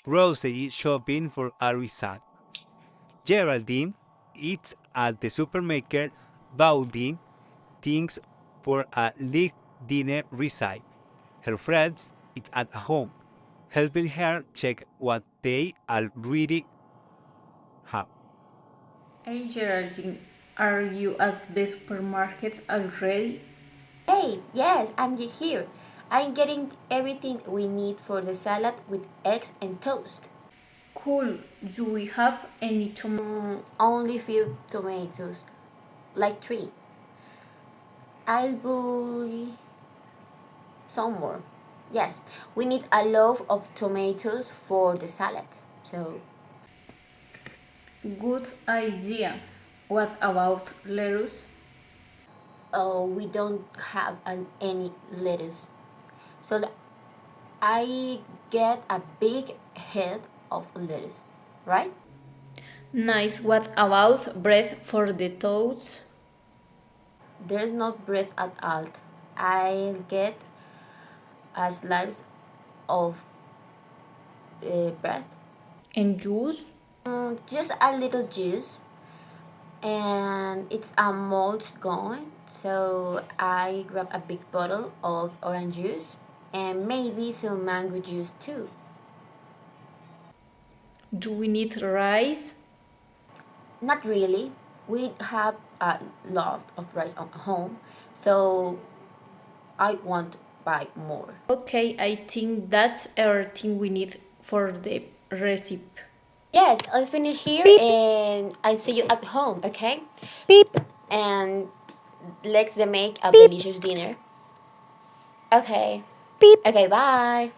grocery shopping for a result. Geraldine eats at the supermarket buying things for a late dinner recipe. Her friends eat at home, helping her check what they already have. Hey Geraldine, are you at the supermarket already? Hey, yes, I'm here. I'm getting everything we need for the salad with eggs and toast. Cool. Do we have any tomatoes? Only few tomatoes, like three. I'll buy some more. Yes, we need a loaf of tomatoes for the salad. So, Good idea. What about lettuce? oh, we don't have any lettuce. So I get a big head of lettuce, right? Nice. What about bread for the toast? There's no bread at all. I'll get a slice of bread. And juice? Just a little juice, and it's almost gone. So I grab a big bottle of orange juice and maybe some mango juice too. Do we need rice? Not really. We have a lot of rice at home, so I won't buy more. Okay, I think that's everything we need for the recipe. Yes, I'll finish here Beep. and I'll see you at home, okay? Beep. And let's make a Beep. delicious dinner. Okay. Beep. Okay, bye.